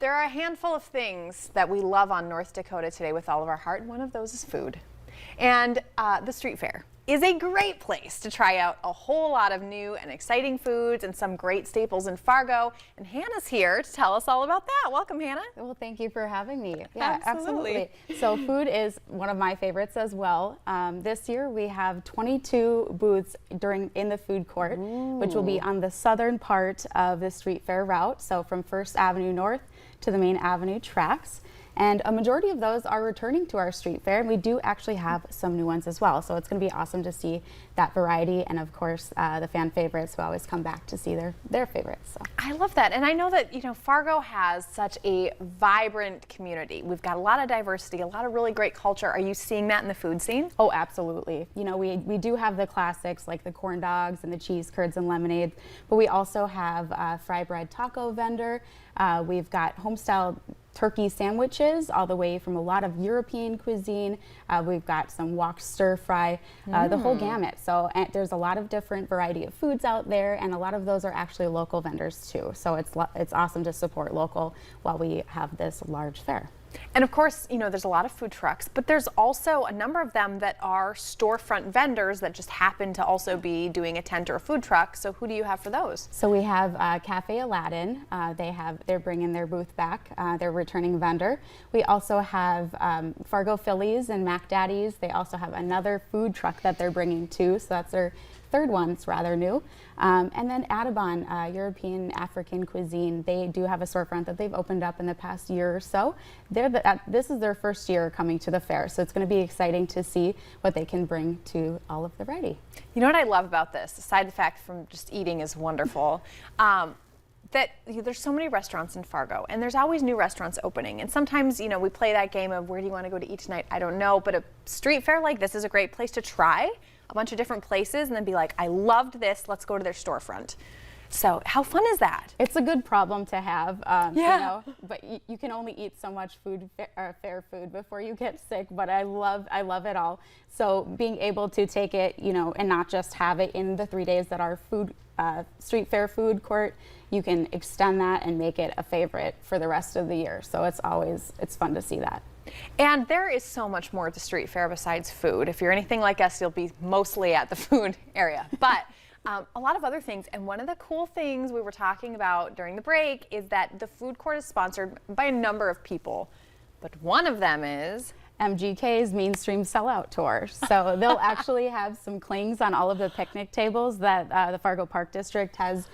There are a handful of things that we love on North Dakota today with all of our heart, and one of those is food. And the street fair is a great place to try out a whole lot of new and exciting foods and some great staples in Fargo. And Hannah's here to tell us all about that. Welcome, Hannah. Well, thank you for having me. Yeah, Absolutely. So food is one of my favorites as well. This year we have 22 booths in the food court, which will be on the southern part of the street fair route. So from First Avenue North to the Main Avenue tracks. And a majority of those are returning to our street fair, and we do actually have some new ones as well. So it's going to be awesome to see that variety, and of course the fan favorites who always come back to see their favorites. So. I love that, and I know that Fargo has such a vibrant community. We've got a lot of diversity, a lot of really great culture. Are you seeing that in the food scene? Oh, absolutely. We do have the classics like the corn dogs and the cheese curds and lemonade, but we also have a fry bread taco vendor. We've got homestyle turkey sandwiches all the way from a lot of European cuisine. We've got some wok stir fry, the whole gamut. So there's a lot of different variety of foods out there, and a lot of those are actually local vendors too. So it's awesome to support local while we have this large fair. And of course, there's a lot of food trucks, but there's also a number of them that are storefront vendors that just happen to also be doing a tent or a food truck. So who do you have for those? So we have Cafe Aladdin. They're bringing their booth back. They're returning vendor. We also have Fargo Phillies and Mac Daddy's. They also have another food truck that they're bringing too. So that's their third one. It's rather new. And then Audubon, European African cuisine. They do have a storefront that they've opened up in the past year or so. This is their first year coming to the fair, so it's going to be exciting to see what they can bring to all of the variety. You know what I love about this, aside the fact from just eating is wonderful, that there's so many restaurants in Fargo, and there's always new restaurants opening. And sometimes, we play that game of where do you want to go to eat tonight? I don't know, but a street fair like this is a great place to try a bunch of different places and then be like, I loved this, let's go to their storefront. So how fun is that? It's a good problem to have, yeah. But you can only eat so much fair food before you get sick, but I love it all. So being able to take it, and not just have it in the 3 days that our street fair food court, you can extend that and make it a favorite for the rest of the year. So it's fun to see that. And there is so much more at the street fair besides food. If you're anything like us, you'll be mostly at the food area. But a lot of other things, and one of the cool things we were talking about during the break is that the food court is sponsored by a number of people, but one of them is MGK's Mainstream Sellout Tour. So they'll actually have some clings on all of the picnic tables that the Fargo Park District has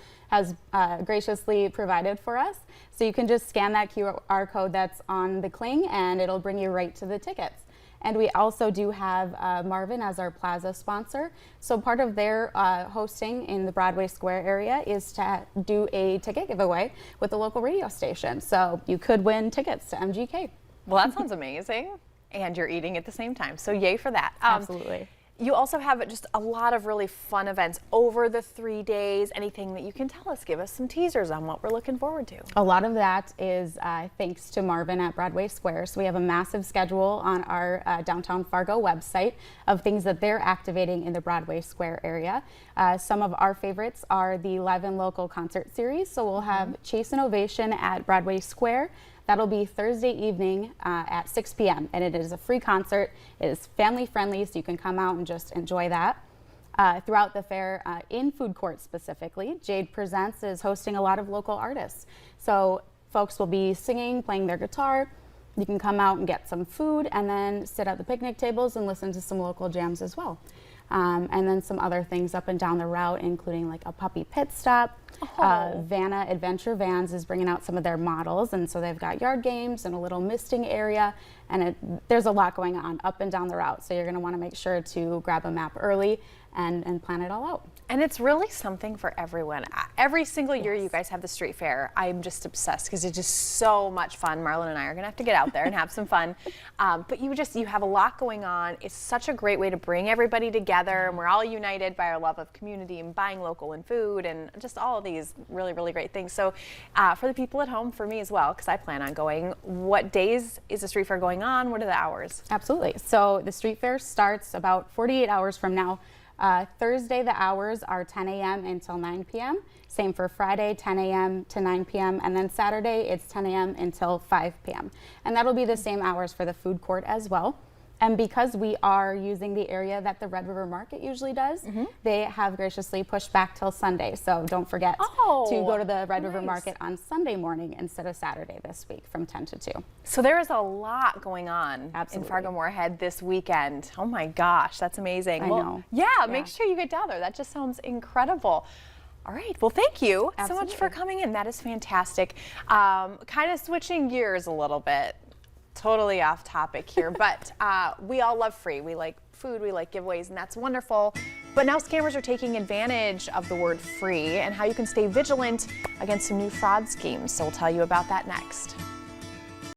graciously provided for us. So you can just scan that QR code that's on the cling and it'll bring you right to the tickets. And we also do have Marvin as our plaza sponsor. So part of their hosting in the Broadway Square area is to do a ticket giveaway with the local radio station. So you could win tickets to MGK. Well, that sounds amazing. And you're eating at the same time. So yay for that. Absolutely. You also have just a lot of really fun events over the 3 days. Anything that you can tell us, give us some teasers on what we're looking forward to. A lot of that is thanks to Marvin at Broadway Square. So we have a massive schedule on our downtown Fargo website of things that they're activating in the Broadway Square area. Some of our favorites are the Live and Local concert series. So we'll have Chase and Ovation at Broadway Square. That'll be Thursday evening at 6 p.m. and it is a free concert. It is family friendly, so you can come out and just enjoy that. Throughout the fair, in food court specifically, Jade Presents is hosting a lot of local artists. So folks will be singing, playing their guitar. You can come out and get some food and then sit at the picnic tables and listen to some local jams as well. And then some other things up and down the route, including like a puppy pit stop. Vanna Adventure Vans is bringing out some of their models, and so they've got yard games and a little misting area, and there's a lot going on up and down the route. So you're going to want to make sure to grab a map early and plan it all out. And it's really something for everyone. Every single year you guys have the street fair, I'm just obsessed because it's just so much fun. Marlon and I are gonna have to get out there and have some fun. But you have a lot going on. It's such a great way to bring everybody together, and we're all united by our love of community and buying local and food and just all of these really, really great things. So for the people at home, for me as well, because I plan on going, what days is the street fair going on? What are the hours? Absolutely. So the street fair starts about 48 hours from now. Thursday, the hours are 10 a.m. until 9 p.m. Same for Friday, 10 a.m. to 9 p.m. And then Saturday, it's 10 a.m. until 5 p.m. And that'll be the same hours for the food court as well. And because we are using the area that the Red River Market usually does, they have graciously pushed back till Sunday. So don't forget to go to the Red River Market on Sunday morning instead of Saturday this week from 10 to 2. So there is a lot going on Absolutely. in Fargo-Moorhead this weekend. Oh my gosh, that's amazing. I know. Yeah, make sure you get down there. That just sounds incredible. All right, well, thank you so much for coming in. That is fantastic. Kind of switching gears a little bit. Totally off topic here, but we all love free. We like food, we like giveaways, and that's wonderful. But now scammers are taking advantage of the word free and how you can stay vigilant against some new fraud schemes. So we'll tell you about that next.